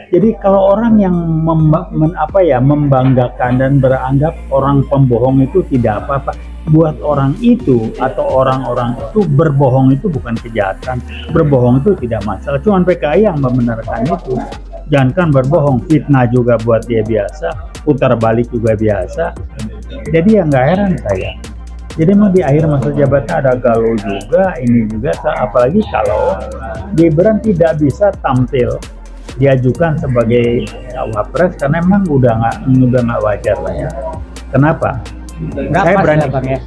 Jadi kalau orang yang membanggakan dan beranggap orang pembohong itu tidak apa-apa, buat orang itu atau orang-orang itu berbohong itu bukan kejahatan, berbohong itu tidak masalah. Cuman PKI yang membenarkan itu. Jangankan berbohong, fitnah juga buat dia biasa, putar balik juga biasa. Jadi ya nggak heran saya. Jadi mau di akhir masa jabatan ada galau juga, ini juga, apalagi kalau Gibran tidak bisa tampil diajukan sebagai cawapres karena memang udah nggak wajar lah ya. Kenapa?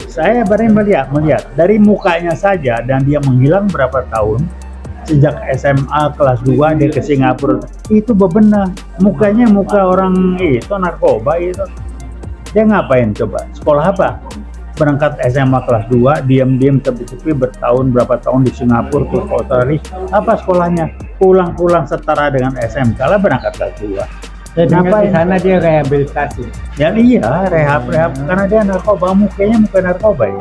Saya berani melihat dari mukanya saja, dan dia menghilang berapa tahun sejak SMA kelas 2 dia ke Singapura, itu bebenah mukanya muka orang itu narkoba itu. Dia ngapain coba? Sekolah apa? Berangkat SMA kelas 2, diam-diam sepi-sepi berapa tahun di Singapura, ke Australia. Apa sekolahnya? Pulang-pulang setara dengan SMK lah, berangkat kelas 2. Kenapa di sana dia rehabilitasi? Ya iya, rehab karena dia narkoba, mukanya muka narkoba ya.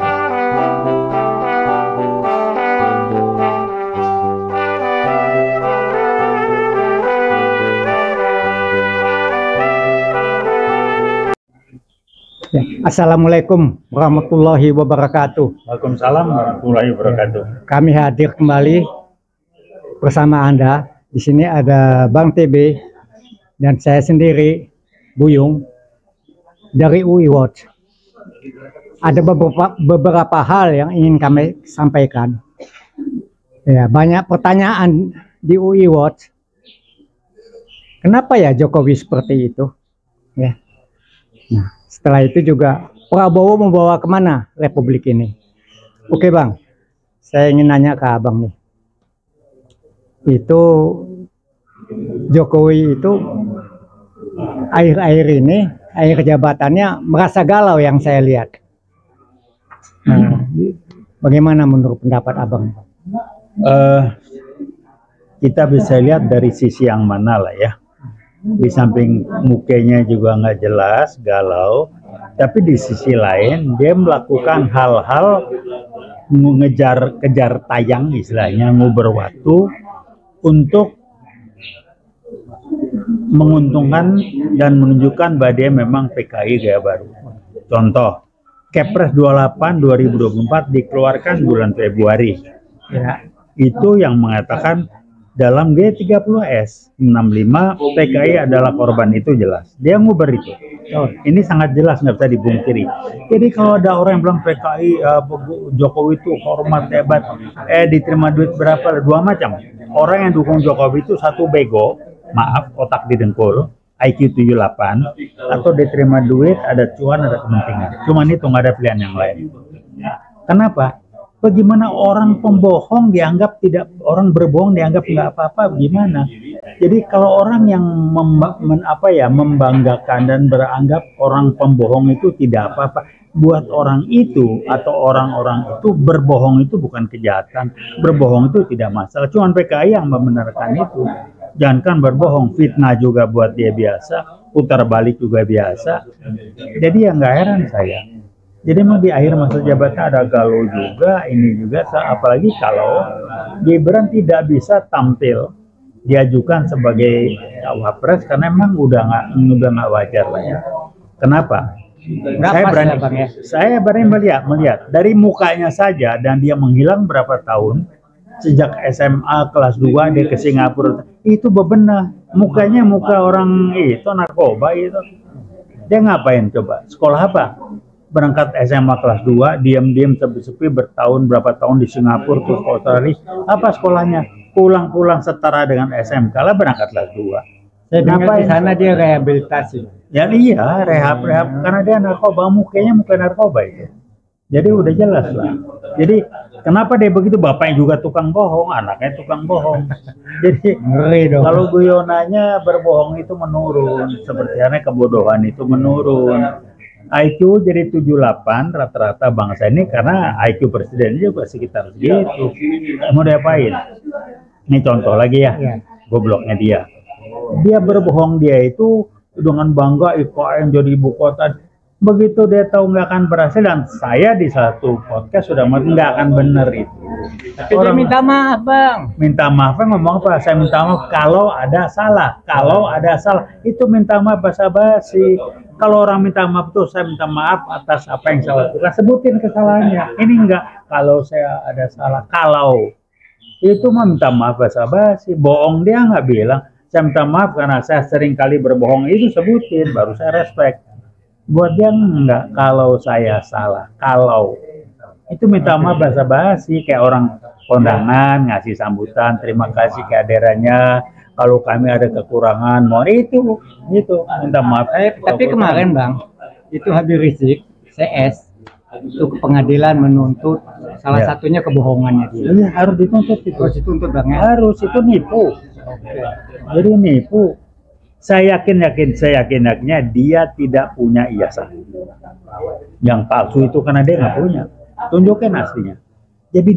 Ya. Assalamualaikum warahmatullahi wabarakatuh. Waalaikumsalam warahmatullahi wabarakatuh. Kami hadir kembali bersama Anda. Di sini ada Bang TB dan saya sendiri, Buyung, dari UI Watch. Ada beberapa hal yang ingin kami sampaikan. Ya, banyak pertanyaan di UI Watch. Kenapa ya Jokowi seperti itu? Ya. Nah, setelah itu juga Prabowo membawa kemana Republik ini? Oke Bang, saya ingin nanya ke Abang nih. Itu Jokowi itu akhir-akhir ini, akhir jabatannya merasa galau yang saya lihat. Nah, bagaimana menurut pendapat Abang? Kita bisa lihat dari sisi yang mana lah ya. Di samping mukanya juga nggak jelas, galau, tapi di sisi lain dia melakukan hal-hal kejar tayang, istilahnya nguber waktu untuk menguntungkan dan menunjukkan bahwa dia memang PKI gaya baru. Contoh, Kepres 28 2024 dikeluarkan bulan Februari. Ya, itu yang mengatakan dalam G30S 65 PKI adalah korban, itu jelas. Dia nguber itu. Ini sangat jelas, nggak bisa dibungkiri. Jadi kalau ada orang yang bilang PKI Jokowi itu hormat, hebat, diterima duit berapa? Dua macam. Orang yang dukung Jokowi itu satu bego, maaf, otak didengkul, IQ 78, atau diterima duit, ada cuan, ada kepentingan. Cuman itu, nggak ada pilihan yang lain. Kenapa? Bagaimana orang pembohong dianggap tidak, orang berbohong dianggap nggak apa-apa, gimana? Jadi kalau orang yang membanggakan dan beranggap orang pembohong itu tidak apa-apa, buat orang itu atau orang-orang itu berbohong itu bukan kejahatan, berbohong itu tidak masalah. Cuman PKI yang membenarkan itu. Jangankan berbohong, fitnah juga buat dia biasa, putar balik juga biasa. Jadi ya nggak heran saya. Jadi mau di akhir masa jabatan ada galau juga, ini juga, apalagi kalau Gibran tidak bisa tampil diajukan sebagai cawapres karena memang udah nggak wajar lah ya. Kenapa? Saya berani melihat dari mukanya saja, dan dia menghilang berapa tahun sejak SMA kelas 2 dia ke Singapura, itu bebenah mukanya muka orang itu narkoba itu. Dia ngapain coba? Sekolah apa? Berangkat SMA kelas 2, diam-diam sepi-sepi berapa tahun di Singapura, ke Australia. Apa sekolahnya? Pulang-pulang setara dengan SMK lah, berangkat kelas 2. Kenapa di sana dia rehabilitasi? Ya iya, rehab karena dia narkoba, mukanya muka narkoba itu. Jadi udah jelas lah. Jadi kenapa dia begitu? Bapaknya juga tukang bohong, anaknya tukang bohong. Jadi kalau guyonannya berbohong itu menurun, seperti halnya kebodohan itu menurun. IQ jadi 78 rata-rata bangsa ini, karena IQ presiden juga sekitar segitu. Mau diapain? Ini contoh lagi ya, gobloknya dia berbohong, dia itu dengan bangga IKN jadi ibu kota. Begitu dia tahu nggak akan berhasil, dan saya di satu podcast sudah nggak akan bener itu. Tapi dia minta maaf, Bang. Minta maaf, ngomong apa? Saya minta maaf kalau ada salah. Kalau ada salah, itu minta maaf basa-basi. Kalau orang minta maaf tuh, saya minta maaf atas apa yang saya lakukan. Sebutin kesalahannya. Ini enggak. Kalau saya ada salah, kalau itu mah minta maaf basa-basi. Bohong dia nggak bilang. Saya minta maaf karena saya sering kali berbohong, itu sebutin, baru saya respect. Buat dia enggak, kalau saya salah, kalau itu minta maaf basa-basi, kayak orang kondangan ngasih sambutan, terima kasih kehadirannya, kalau kami ada kekurangan, mohon itu minta maaf. Tapi kemarin Bang, itu Habib Rizik CS itu ke pengadilan menuntut salah satunya kebohongannya dia. Iya, harus dituntut itu. Harus dituntut Bang ya? Harus, itu nipu. Jadi nipu. Saya yakinnya dia tidak punya ijazah. Yang palsu itu karena dia nggak punya. Tunjukin aslinya. Jadi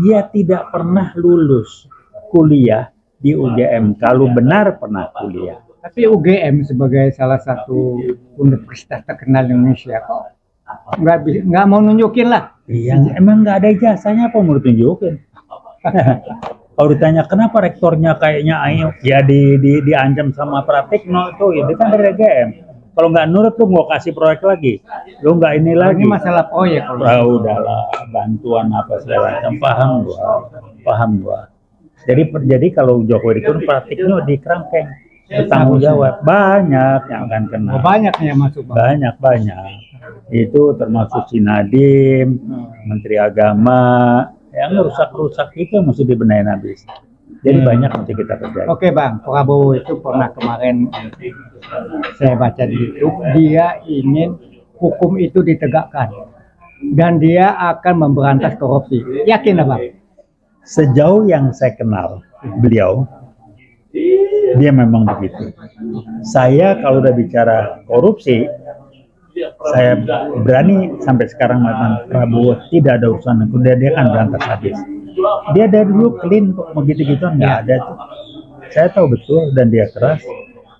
dia tidak pernah lulus kuliah di UGM. Kalau benar pernah kuliah. Tapi UGM sebagai salah satu universitas terkenal di Indonesia kok nggak mau nunjukin lah. Iya, emang nggak ada ijazahnya, apa mau ditunjukin? Kalau ditanya kenapa rektornya kayaknya ayo, ya diancam sama Pratikno tuh, ya dia kan dari UGM. Kalau nggak nurut tuh mau kasih proyek lagi, lu nggak ini lagi. Ini masalah proyek. Udahlah, bantuan apa segala macam, paham gua. Jadi kalau Jokowi itu Pratikno di kerangkeng, bertanggung jawab, banyak yang akan kena. Banyak yang masuk. Banyak. Itu termasuk si Nadiem, Menteri Agama, yang rusak itu mesti dibenahin habis. Jadi banyak mesti kita kerjain. Oke Bang, Prabowo itu pernah kemarin saya baca di YouTube, dia ingin hukum itu ditegakkan dan dia akan memberantas korupsi. Yakin Bang? Sejauh yang saya kenal beliau, dia memang begitu. Saya kalau udah bicara korupsi, saya berani sampai sekarang mengatakan Prabowo tidak ada urusan, dia akan berantas habis. Dia dari dulu clean kok, begitu-gitu nggak ada tuh. Saya tahu betul dan dia keras,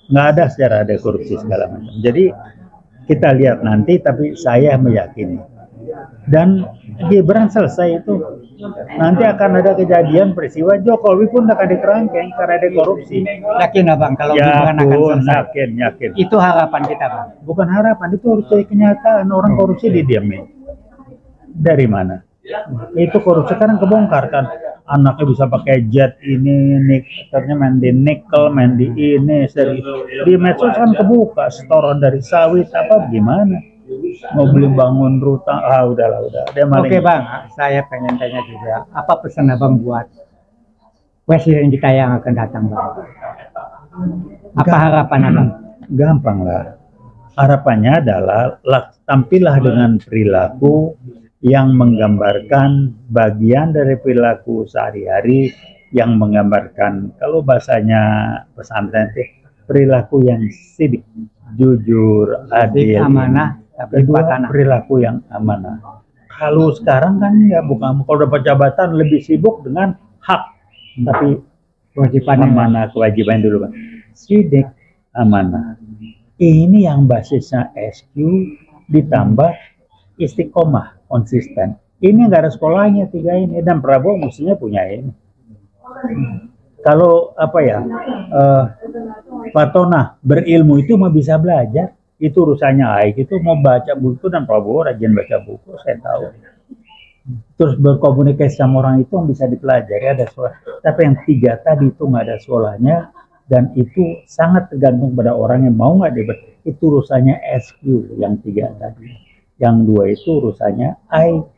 nggak ada sejarah ada korupsi segala macam. Jadi kita lihat nanti, tapi saya meyakini dan Gibran selesai itu, nanti akan ada kejadian peristiwa Jokowi pun akan dikerangkeng karena ada korupsi. Yakin Abang kalau Gibran akan selesai? Yakin. Itu harapan kita Bang. Bukan harapan, itu harus jadi kenyataan. Orang korupsi didiamin. Dari mana? Itu korupsi kan kebongkar kan. Anaknya bisa pakai jet ini, ternyata main di nikel, main di ini, di medsos kan kebuka, setoran dari sawit apa gimana? Mau beli bangun rutan, udahlah. Oke Bang, saya pengen tanya juga, apa pesan Abang buat presiden kita yang akan datang Bang? Apa harapan Abang? Gampang lah. Harapannya adalah tampillah dengan perilaku yang menggambarkan bagian dari perilaku sehari-hari, yang menggambarkan, kalau bahasanya pesantren itu, perilaku yang sidik, jujur, adil, amanah, kedua perilaku yang amanah. Kalau sekarang kan ya bukan, kalau dapat jabatan lebih sibuk dengan hak, tapi kewajiban amanah, kewajiban dulu Bang. Sidik, amanah. Ini yang basisnya SQ ditambah istiqomah, konsisten. Ini nggak ada sekolahnya tiga ini, dan Prabowo mestinya punya ini. Kalau Fatona berilmu itu mau bisa belajar, itu urusannya Aik, itu mau baca buku, dan Prabowo rajin baca buku, saya tahu. Terus berkomunikasi sama orang itu bisa dipelajari, ada sekolah. Tapi yang tiga tadi itu nggak ada sekolahnya, dan itu sangat tergantung pada orang yang mau nggak debat. Itu urusannya SQ yang tiga tadi. Yang dua itu urusannya IQ.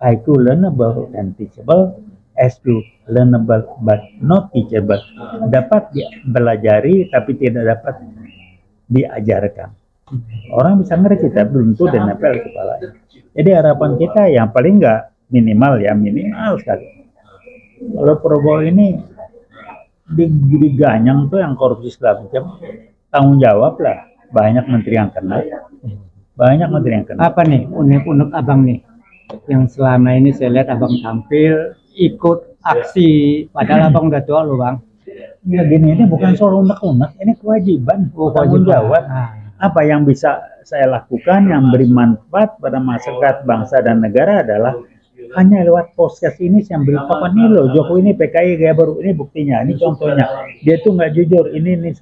IQ learnable and teachable, SQ learnable but not teachable. Dapat dipelajari tapi tidak dapat diajarkan. Orang bisa ngerti tapi belum tuh dan nempel di kepalanya. Jadi harapan kita yang paling nggak minimal sekali. Kalau Prabowo ini diganyang tuh yang korupsi segala macam, tanggung jawab lah. Banyak menteri yang kena. Apa nih unek-unek Abang nih yang selama ini saya lihat Abang tampil ikut aksi, padahal Abang udah tua loh Bang. Ya gini, ini bukan soal unek-unek, ini kewajiban, tanggung jawab. apa yang bisa saya lakukan yang beri manfaat pada masyarakat, bangsa dan negara adalah hanya lewat podcast ini saya beritahukan nih loh, Jokowi ini PKI gaya baru, ini buktinya, ini contohnya, dia tuh nggak jujur, ini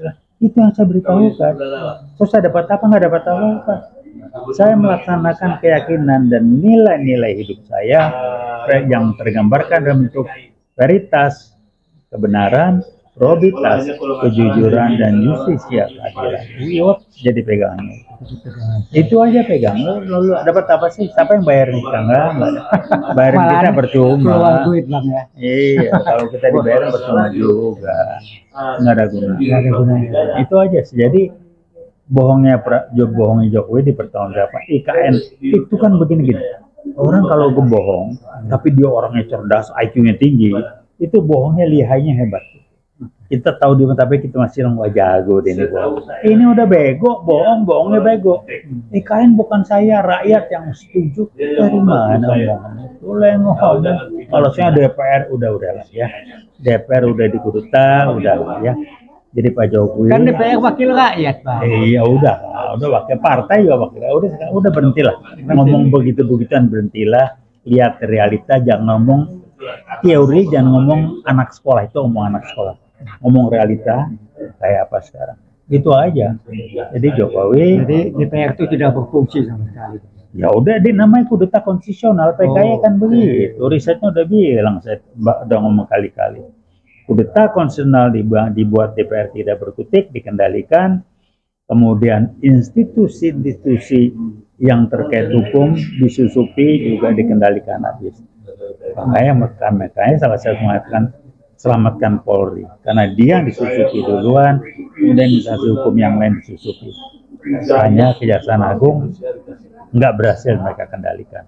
itu yang saya beritahukan. Terus saya dapat apa? Nggak dapat apa-apa. Saya melaksanakan keyakinan dan nilai-nilai hidup saya yang tergambarkan dalam bentuk veritas, kebenaran, probabilitas, kejujuran, dan justisia keadilan. Uyot jadi pegangannya. Itu aja pegang. Lalu dapat apa sih? Siapa yang bayarin kita? Enggak ada. Bayarin kita percuma. Keluar duit bang ya. Iya, kalau kita dibayar percuma juga. Nggak ada gunanya. Itu aja sih. Jadi bohongnya Jokowi dipertanggungjawabkan. IKN itu kan begini-gini. Orang kalau bohong, tapi dia orangnya cerdas, IQ-nya tinggi, itu bohongnya lihainya hebat. Kita tahu dia, tapi kita masih wah jago deh ini bohong. Ini udah bego, bohongnya bego. IKN bukan saya, rakyat yang setuju. Dari mana omongannya? Boleh ngomong. Kalau saya DPR udah lah ya. DPR udah dikudeta, udah lah ya. Jadi Pak Jokowi kan DPR wakil rakyat Pak. Iya udah wakil partai juga wakil. Udah berhentilah. Ngomong begitu-begituan berhentilah. Lihat realita, jangan ngomong teori, jangan ngomong anak sekolah, itu ngomong anak sekolah. Ngomong realita kayak apa sekarang. Itu aja. Jadi Jokowi, jadi DPR itu tidak berfungsi sama sekali. Ya udah, dia namanya kudeta konstitusional, PKI kan begitu. Risetnya udah bilang, saya udah ngomong kali-kali. Kudeta konstitusional dibuat DPR tidak berkutik, dikendalikan. Kemudian institusi-institusi yang terkait hukum disusupi juga dikendalikan habis. Makanya salah satu mengatakan selamatkan Polri, karena dia disusupi duluan, kemudian instansi hukum yang lain disusupi. Hanya Kejaksaan Agung nggak berhasil mereka kendalikan.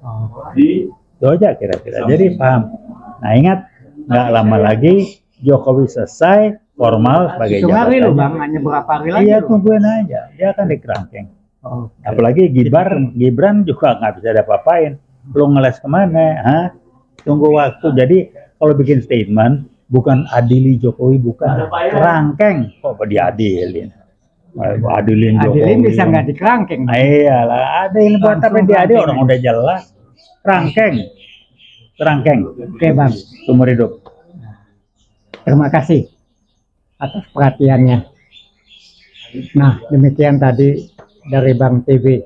Itu aja kira-kira. Jadi paham. Nah ingat, nggak lama lagi Jokowi selesai formal sebagai jabatan. Hari loh bang, hanya berapa hari lagi? Iya tungguin aja, dia akan dikerangkeng. Apalagi Gibran juga nggak bisa apa-apain. Lu ngeles kemana? Hah? Tunggu waktu. Jadi kalau bikin statement, bukan adili Jokowi, bukan kerangkeng. Kok diadilin? Adilin Jokowi. Adilin bisa nggak dikerangkeng? Iyalah, adilin buat apa diadil, orang udah jelas. Kerangkeng. Oke bang. Seumur hidup. Terima kasih atas perhatiannya. Nah, demikian tadi dari Bang TV.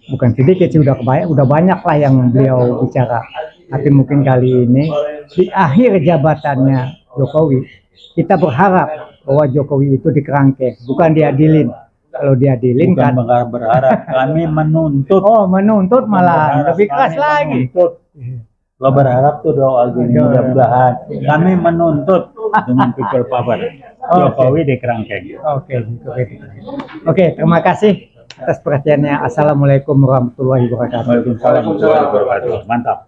Bukan sedikit sih, udah banyak lah yang beliau bicara. Tapi mungkin kali ini di akhir jabatannya Jokowi, kita berharap bahwa Jokowi itu dikerangkeng, bukan diadilin. Kalau diadilin bukan kan berharap, kami menuntut. Oh, menuntut malah lebih keras lagi. Lo berharap tuh doa gini, mudah-mudahan kami menuntut dengan people power Jokowi dikerangkeng. Oke, terima kasih atas perhatiannya. Assalamualaikum warahmatullahi wabarakatuh. Waalaikumsalam warahmatullahi wabarakatuh. Mantap.